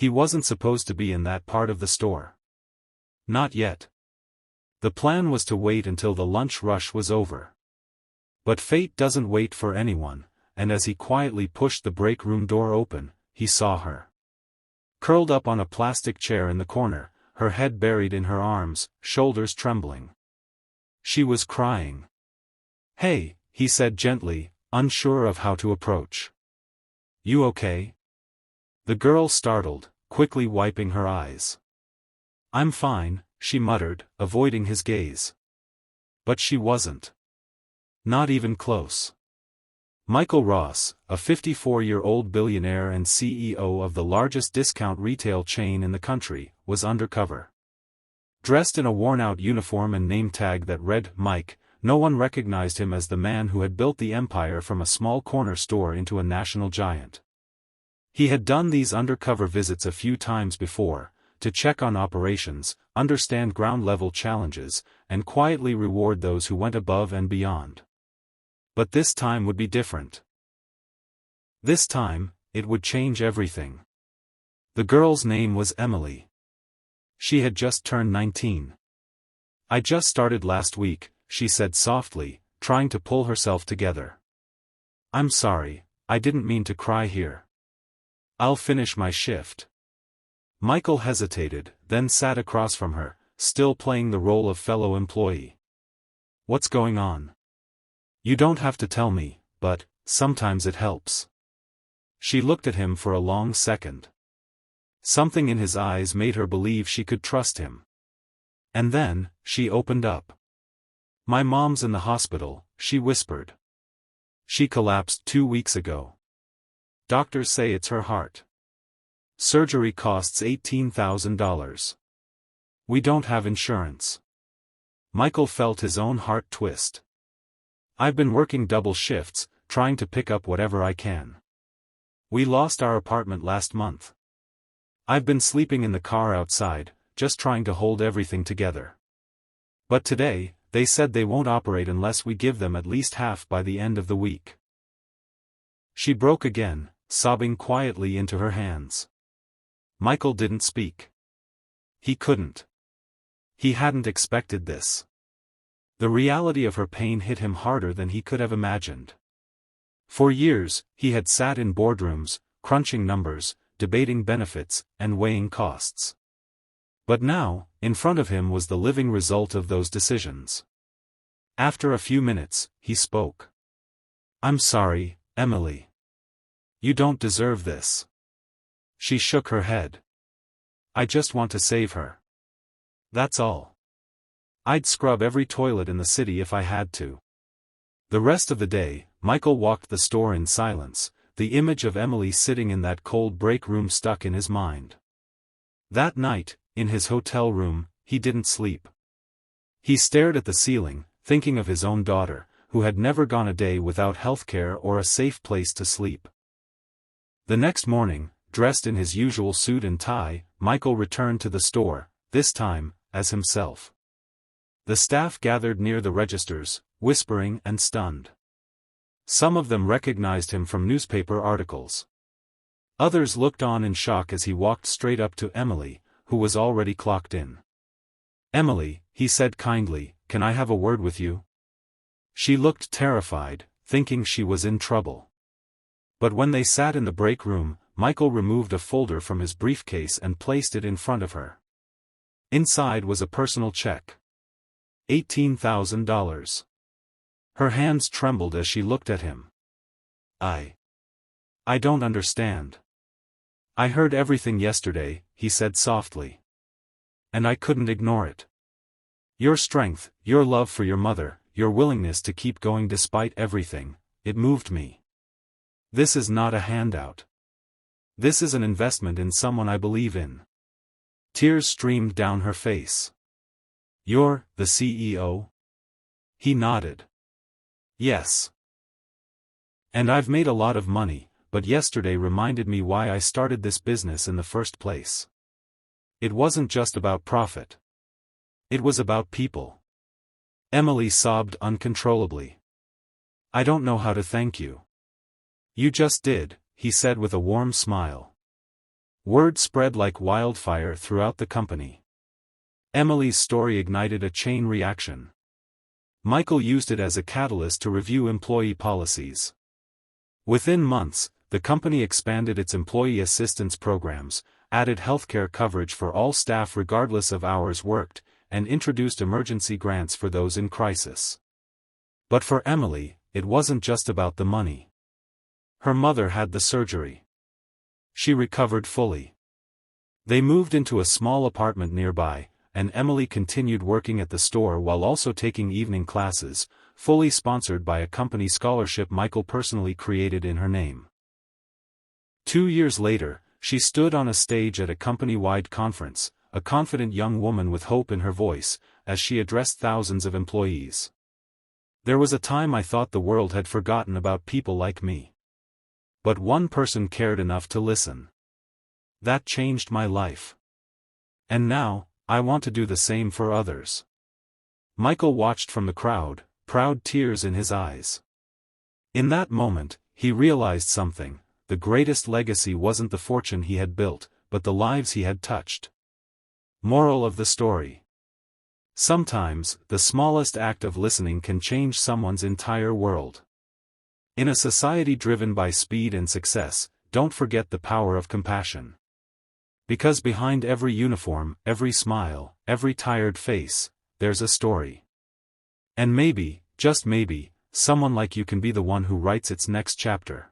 He wasn't supposed to be in that part of the store. Not yet. The plan was to wait until the lunch rush was over. But fate doesn't wait for anyone, and as he quietly pushed the break room door open, he saw her. Curled up on a plastic chair in the corner, her head buried in her arms, shoulders trembling. She was crying. "Hey," he said gently, unsure of how to approach. "You okay?" The girl startled, quickly wiping her eyes. "I'm fine," she muttered, avoiding his gaze. But she wasn't. Not even close. Michael Ross, a 54-year-old billionaire and CEO of the largest discount retail chain in the country, was undercover. Dressed in a worn-out uniform and name tag that read Mike, no one recognized him as the man who had built the empire from a small corner store into a national giant. He had done these undercover visits a few times before, to check on operations, understand ground-level challenges, and quietly reward those who went above and beyond. But this time would be different. This time, it would change everything. The girl's name was Emily. She had just turned 19. "I just started last week," she said softly, trying to pull herself together. "I'm sorry, I didn't mean to cry here. I'll finish my shift." Michael hesitated, then sat across from her, still playing the role of fellow employee. "What's going on? You don't have to tell me, but sometimes it helps." She looked at him for a long second. Something in his eyes made her believe she could trust him. And then, she opened up. "My mom's in the hospital," she whispered. "She collapsed 2 weeks ago. Doctors say it's her heart. Surgery costs $18,000. We don't have insurance." Michael felt his own heart twist. "I've been working double shifts, trying to pick up whatever I can. We lost our apartment last month. I've been sleeping in the car outside, just trying to hold everything together. But today, they said they won't operate unless we give them at least half by the end of the week." She broke again, sobbing quietly into her hands. Michael didn't speak. He couldn't. He hadn't expected this. The reality of her pain hit him harder than he could have imagined. For years, he had sat in boardrooms, crunching numbers, debating benefits, and weighing costs. But now, in front of him was the living result of those decisions. After a few minutes, he spoke. "I'm sorry, Emily. You don't deserve this." She shook her head. "I just want to save her. That's all. I'd scrub every toilet in the city if I had to." The rest of the day, Michael walked the store in silence, the image of Emily sitting in that cold break room stuck in his mind. That night, in his hotel room, he didn't sleep. He stared at the ceiling, thinking of his own daughter, who had never gone a day without healthcare or a safe place to sleep. The next morning, dressed in his usual suit and tie, Michael returned to the store, this time, as himself. The staff gathered near the registers, whispering and stunned. Some of them recognized him from newspaper articles. Others looked on in shock as he walked straight up to Emily, who was already clocked in. "Emily," he said kindly, "can I have a word with you?" She looked terrified, thinking she was in trouble. But when they sat in the break room, Michael removed a folder from his briefcase and placed it in front of her. Inside was a personal check. $18,000. Her hands trembled as she looked at him. I don't understand. I heard everything yesterday," he said softly. "And I couldn't ignore it. Your strength, your love for your mother, your willingness to keep going despite everything, it moved me. This is not a handout. This is an investment in someone I believe in." Tears streamed down her face. "You're the CEO?" He nodded. "Yes. And I've made a lot of money, but yesterday reminded me why I started this business in the first place. It wasn't just about profit. It was about people." Emily sobbed uncontrollably. "I don't know how to thank you." "You just did," he said with a warm smile. Word spread like wildfire throughout the company. Emily's story ignited a chain reaction. Michael used it as a catalyst to review employee policies. Within months, the company expanded its employee assistance programs, added healthcare coverage for all staff regardless of hours worked, and introduced emergency grants for those in crisis. But for Emily, it wasn't just about the money. Her mother had the surgery. She recovered fully. They moved into a small apartment nearby, and Emily continued working at the store while also taking evening classes, fully sponsored by a company scholarship Michael personally created in her name. 2 years later, she stood on a stage at a company-wide conference, a confident young woman with hope in her voice, as she addressed thousands of employees. "There was a time I thought the world had forgotten about people like me. But one person cared enough to listen. That changed my life. And now, I want to do the same for others." Michael watched from the crowd, proud tears in his eyes. In that moment, he realized something: the greatest legacy wasn't the fortune he had built, but the lives he had touched. Moral of the story: sometimes, the smallest act of listening can change someone's entire world. In a society driven by speed and success, don't forget the power of compassion. Because behind every uniform, every smile, every tired face, there's a story. And maybe, just maybe, someone like you can be the one who writes its next chapter.